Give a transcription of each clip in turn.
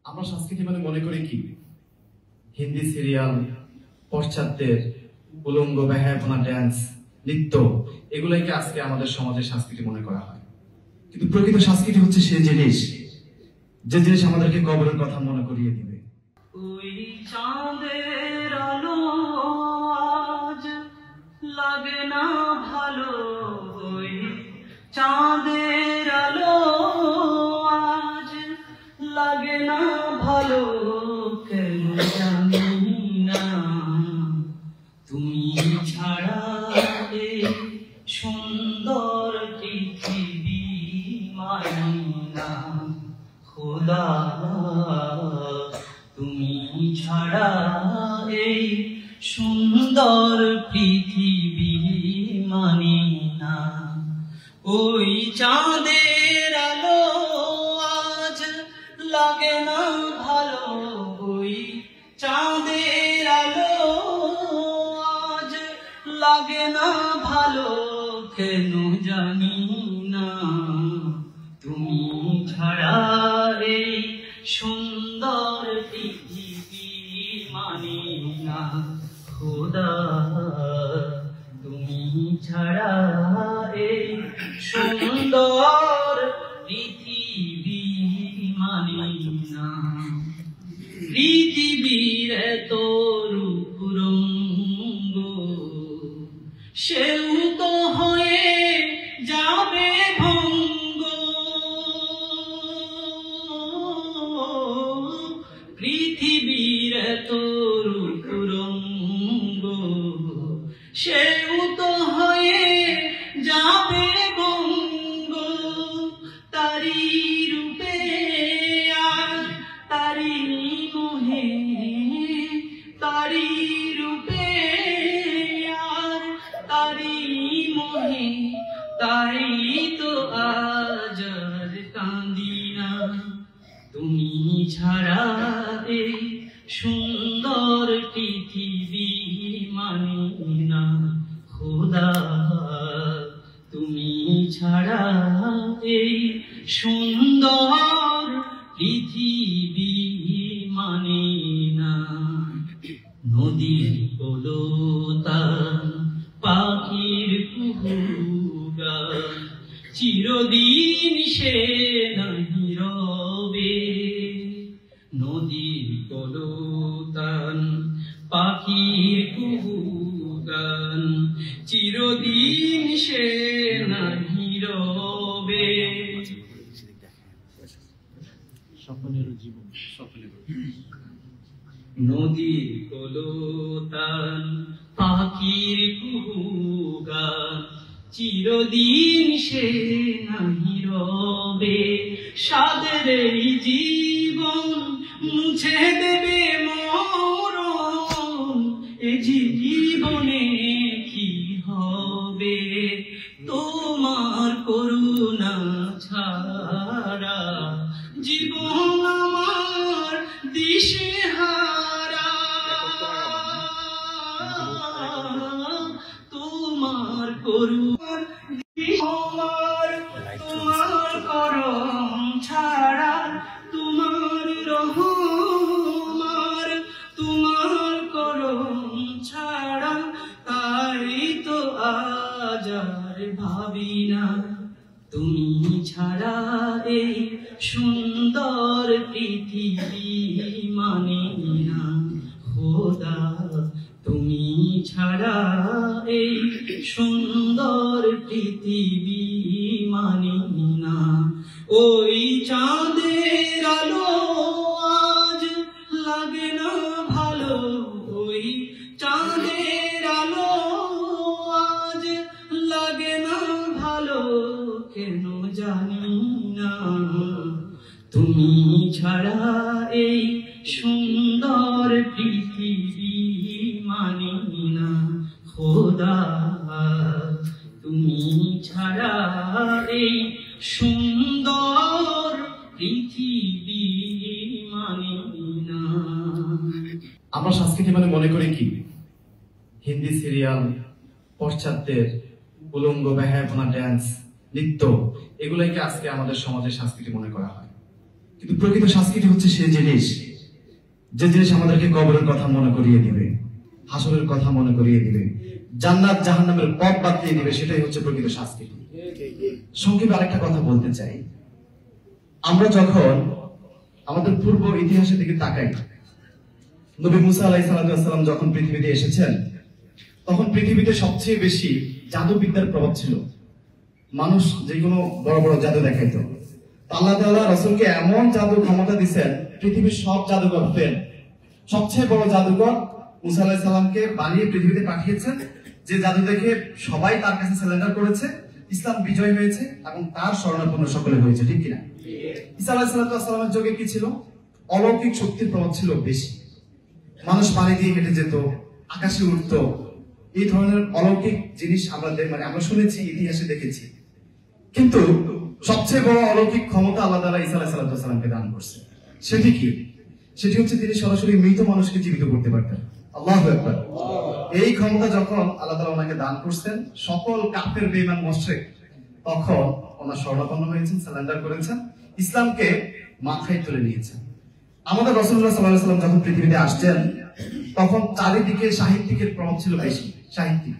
আমরা সংস্কৃতি মানে মনে করি কি হিন্দি সিরিয়াল, পশ্চাত্যের উলঙ্গ বেহায়াপনা, ড্যান্স, নৃত্য, এগুলোকে আজকে আমাদের সমাজের সংস্কৃতি মনে করা হয়। কিন্তু প্রকৃত সংস্কৃতি হচ্ছে সেই জিনিস যে জিনিস আমাদেরকে কবরের কথা মনে করিয়ে দিবে। ওই চাঁদের আলো আজ লাগে না ভালো, ওই চাঁদের আলো আজ লাগে না ভালো, কেন জানি না তুমি ছাড়া এই সুন্দর পৃথিবী মানি না খোদা, তুমি ছাড়া এই সুন্দর পৃথিবী মানি না। ওই চাঁদের আলো আজ লাগে না ভালো, ওই চাঁদের আলো আজ লাগে না ভালো, কেন জানি না তুমি ছাড়া এই সুন্দর পৃথিবী মানি না খোদা, তুমি ছাড়া এই সুন্দর পৃথিবী মানি না। পৃথিবীর এত রূপ রঙ্গ সেও তো হয়ে যাবে ভঙ্গ, পৃথিবীর এত রূপ রঙ্গ সেও তো হয়ে যাবে ভঙ্গ, তারি রূপে আর তারি মোহে, তারি রূপে আর তারি মোহে, তাই তো আজ আর কাঁদি না তুমি ছাড়া এই সুন্দর পৃথিবী মানি না খোদা, তুমি ছাড়া এই সুন্দর পৃথিবী মানি না। নদীর কলতান, পাখির কুহুগান, চিরদিন সে নাহি রবে। নদীর কলতান, পাখির কুহুগান, চিরদিন সে নাহি রবে। নদীর কলতান, পাখির কুহুগান, চিরদিন সে নাহি রবে। সাদের এই জীবন মুছে দেবে মরণ, এ জীবনে কি হবে তোমার করুণা ছাড়া, জীবন আমার দিশেহারা, তোমার করুণা তোমার করম ছাড়া, তোমার রহমার তোমার করম ছাড়া, তাই তো আজ আর ভাবি না তুমি ছাড়া এই সুন্দর পৃথিবী মানি না খোদা, তুমি ছাড়া এই সুন্দর পৃথিবী মানি না। ওই চাঁদের আলো আজ লাগে না ভালো, ওই চাঁদের আলো আজ লাগে না ভালো, কেন জানি না তুমি ছাড়া এই সুন্দর পৃথিবী মানি না খোদা, তুমি ছাড়া এই সুন্দর পৃথিবী মানি না। আমরা সংস্কৃতি মানে মনে করি কি হিন্দি সিরিয়াল, পশ্চাত্যের উলঙ্গ বেহায়াপনা, ড্যান্স, নৃত্য, এগুলোকে আজকে আমাদের সমাজের সংস্কৃতি মনে করা হয়। কিন্তু প্রকৃত সংস্কৃতি হচ্ছে সেই জিনিস, যে জিনিস আমাদেরকে কবরের কথা মনে করিয়ে দিবে, হাসরের কথা মনে করিয়ে দিবে, জান্নাত জাহান্নামের পথ বাতলিয়ে দিবে, সেটাই হচ্ছে প্রকৃত সংস্কৃতি। সংক্ষেপে আরেকটা কথা বলতে চাই, আমরা যখন আমাদের পূর্ব ইতিহাসের দিকে তাকাই, নবী মুসা আলাইহিস সালাম যখন পৃথিবীতে এসেছেন, তখন পৃথিবীতে সবচেয়ে বেশি জাদুবিদ্যার প্রভাব ছিল। মানুষ যে কোনো বড় বড় জাদু দেখাইতো। আল্লাহ তাআলা রাসূলকে এমন জাদু ক্ষমতা দিয়েছেন, পৃথিবীর সব জাদুকর ফেল। সবচেয়ে বড় জাদুকর মুসা আলাইহিস সালামকে বানিয়ে পৃথিবীতে পাঠিয়েছেন, যে জাদু দেখে সবাই তার কাছে সারেন্ডার করেছে, ইসলাম বিজয় হয়েছে এবং তার শরণাপন্ন সকলে হয়েছে, ঠিক কিনা? ঈসা আলাইহিস সালামের যুগে কি ছিল? অলৌকিক শক্তির প্রভাব ছিল বেশি। মানুষ পানি দিয়ে হেঁটে যেত, আকাশে উঠতো, এই ধরনের অলৌকিক জিনিস আমরা শুনেছি, ইতিহাসে দেখেছি। কিন্তু সবচেয়ে বড় অলৌকিক ক্ষমতা আল্লাহ তাআলা ঈসা আলাইহিস সালামকে দান করছে। সেটি কি? সেটি হচ্ছে তিনি সরাসরি মৃত মানুষকে জীবিত করতে পারতেন। আল্লাহু আকবার। এই ক্ষমতা যখন আল্লাহ তাআলা ওনাকে দান করছেন, সকল কাফের বেঈমান মুশরিক তখন ওনার শরণাপন্ন হয়েছেন, সারেন্ডার করেছেন, ইসলামকে মাথায় তুলে নিয়েছেন। আমাদের রাসূলুল্লাহ সাল্লাল্লাহু আলাইহি ওয়াসাল্লাম যখন পৃথিবীতে আসছেন, তখন চারিদিকে সাহিত্যিকের প্রভাব ছিল বেশি। সাহিত্যিক,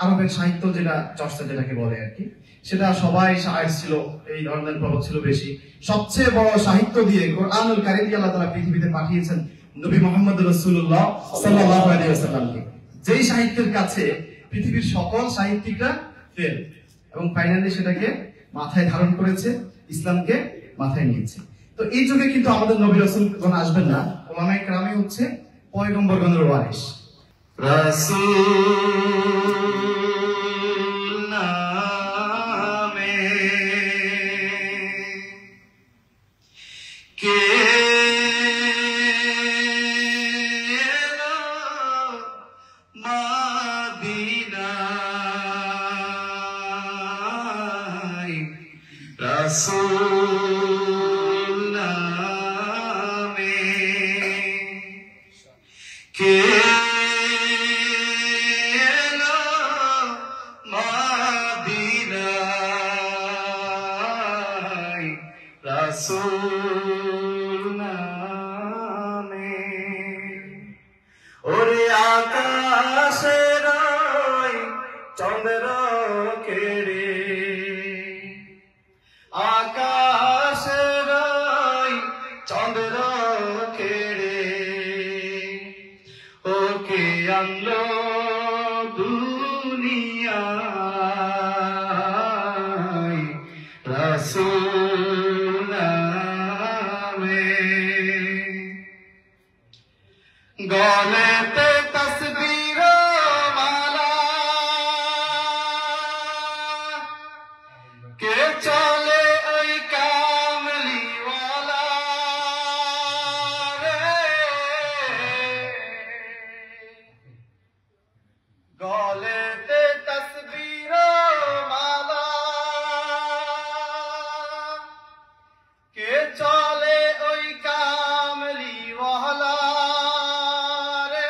আরবের সাহিত্য যেটা চর্চা যেটাকে বলে আর কি, সেটা সবাই শায়ের ছিল, এই ধরনের প্রভাব ছিল বেশি। সবচেয়ে বড় সাহিত্য দিয়ে কোরআনুল কারীম দিয়ে আল্লাহ তাআলা পৃথিবীতে পাঠিয়েছেন নবী মুহাম্মদ রাসূলুল্লাহ সাল্লাল্লাহু আলাইহি ওয়াসাল্লামকে, যেই সাহিত্যের কাছে পৃথিবীর সকল সাহিত্যিকরা ফেল, এবং ফাইনালি সেটাকে মাথায় ধারণ করেছে, ইসলামকে মাথায় নিয়েছে। তো এই যুগে কিন্তু আমাদের নবী রাসূলগণ আসবেন না, উলামায়ে কেরামই হচ্ছে পয়গম্বরগণের ওয়ারিস। রাসূল নামে কে মদিনায়, রাসূল নামে কে মদিনায়, রাসূল নামে। ওরে আকাশের চন্দ্র কেড়ে, আকাশের চন্দ্র কেড়ে, ওকে আনলো দুনিয়ায়, রাসূল নামে। গলেতে তসবির মালা, কে চলে ওই কামলিওয়ালা রে, গলেতে তসবির মালা, কে চলে ওই কামলিওয়ালা রে।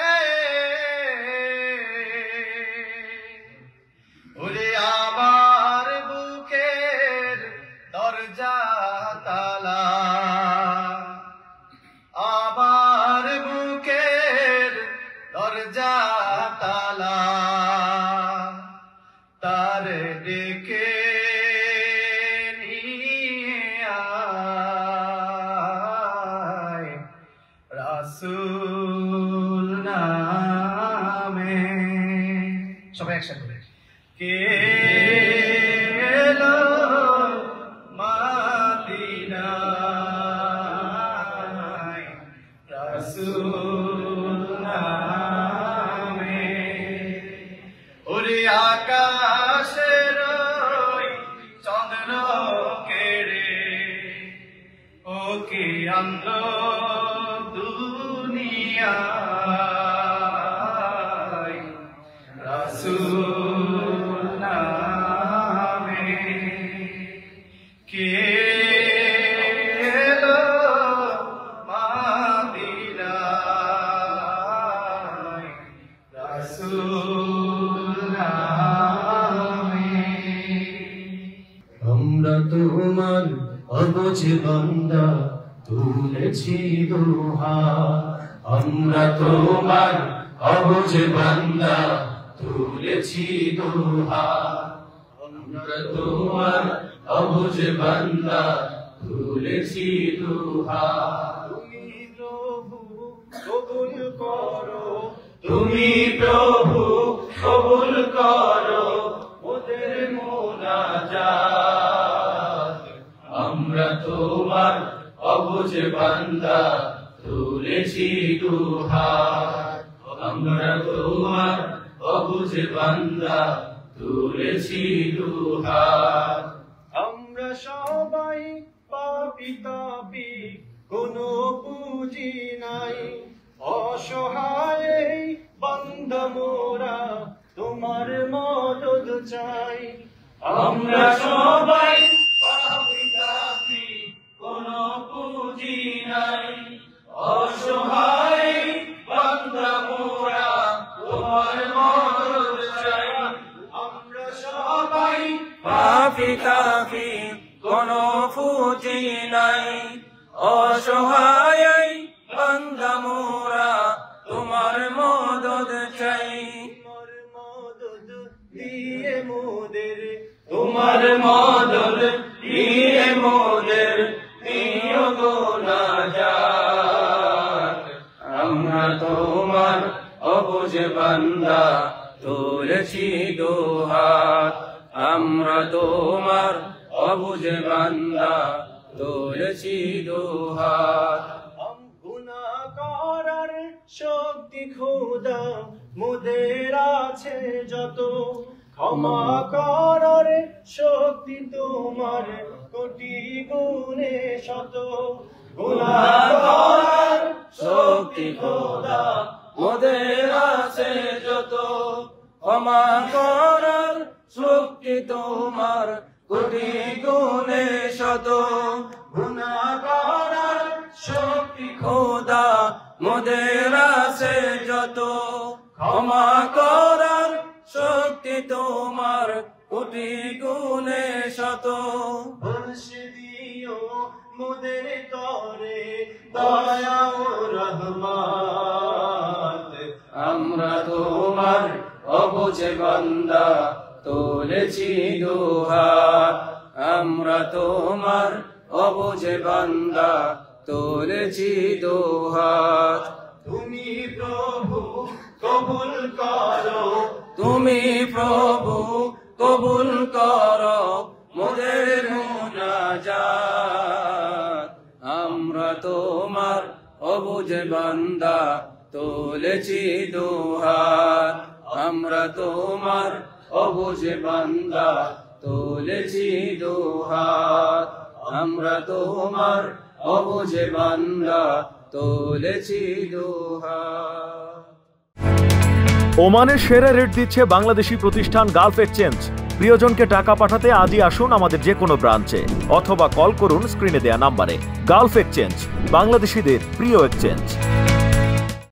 ওরে আমার বুকের দরজা তালা, আমার বুকের দরজা তালা, তার ডেকে নিয়ে আয়, রাসূল নামে। সবাই একসাথে কে এলো মদিনায়, রাসূল নামে। ওরে আকাশের চন্দ্র কেড়ে, ওকে আনলো দুনিয়ায়, রাসূল নামে কে এলো মদিনায়, রাসূল নামে। আমরা তোমার অবুঝ বান্দা তুলেছি দুহাত আমরা তোমার অবুঝ বান্দা তুলেছি দুহাত আমরা তোমার অবুঝ বান্দা তুলেছি দুহাত তুমি প্রভু কবুল করো ওদের মুনাজাত আমরা তোমার অবুঝ বান্দা তুলেছি দুহাত আমরা তোমার অবুঝ বান্দা তুলেছি দুহাত আমরা সবাই পাপী তাপী কোনো পুঁজি নাই অসহায় বান্দা মোরা তোমার মদদ চাই আমরা সবাই পাপী তাপী কোনো পুঁজি নাই অসহায় বান্দা মোরা তোমার মদদ চাই আমরা সবাই পাপী তাপী কোনো পুঁজি নাই অসহায় বান্দা মোরা তোমার মদদ চাই তোমার মদদ দিয়ে মোদের তোমার মদদ দিয়ে মোদের দিও গো নাজাত আমরা তোমার অবুঝ বান্দা তুলেছি দুহাত আমরা তোমার অবুঝ বান্দা তুলেছি দুহাত গুনাহ করার শক্তি খোদা মোদের আছে যত ক্ষমা করার শক্তি তোমার কোটি গুণে শত গুনাহ করার শক্তি খোদা মোদের আছে যত ক্ষমা করার শক্তি তোমার কোটি গুণে শত গুনাহ করার শক্তি খোদা মোদের আছে যত ক্ষমা করার শক্তি তোমার কোটি গুণে শত বর্ষে দিও মোদের তরে দয়া ও রহমত আমরা তোমার অবুঝ বান্দা তুলেছি দুহাত আমরা তোমার অবুঝ বান্দা তুলেছি দুহাত তুমি প্রভু কবুল করো তুমি প্রভু কবুল করো মোদের মুনাজাত আমরা তোমার অবুঝ বান্দা তুলেছি দুহাত আমরা তোমার অবুঝ বান্দা তুলেছি দুহাত আমরা তোমার অবুঝ বান্দা তুলেছি দুহাত ওমানের সেরা রেট দিচ্ছে বাংলাদেশি প্রতিষ্ঠান গালফ এক্সচেঞ্জ। প্রিয়জনকে টাকা পাঠাতে আজই আসুন আমাদের যে কোনো ব্রাঞ্চে অথবা কল করুন স্ক্রিনে দেয়া নাম্বারে। গালফ এক্সচেঞ্জ, বাংলাদেশিদের প্রিয় এক্সচেঞ্জ।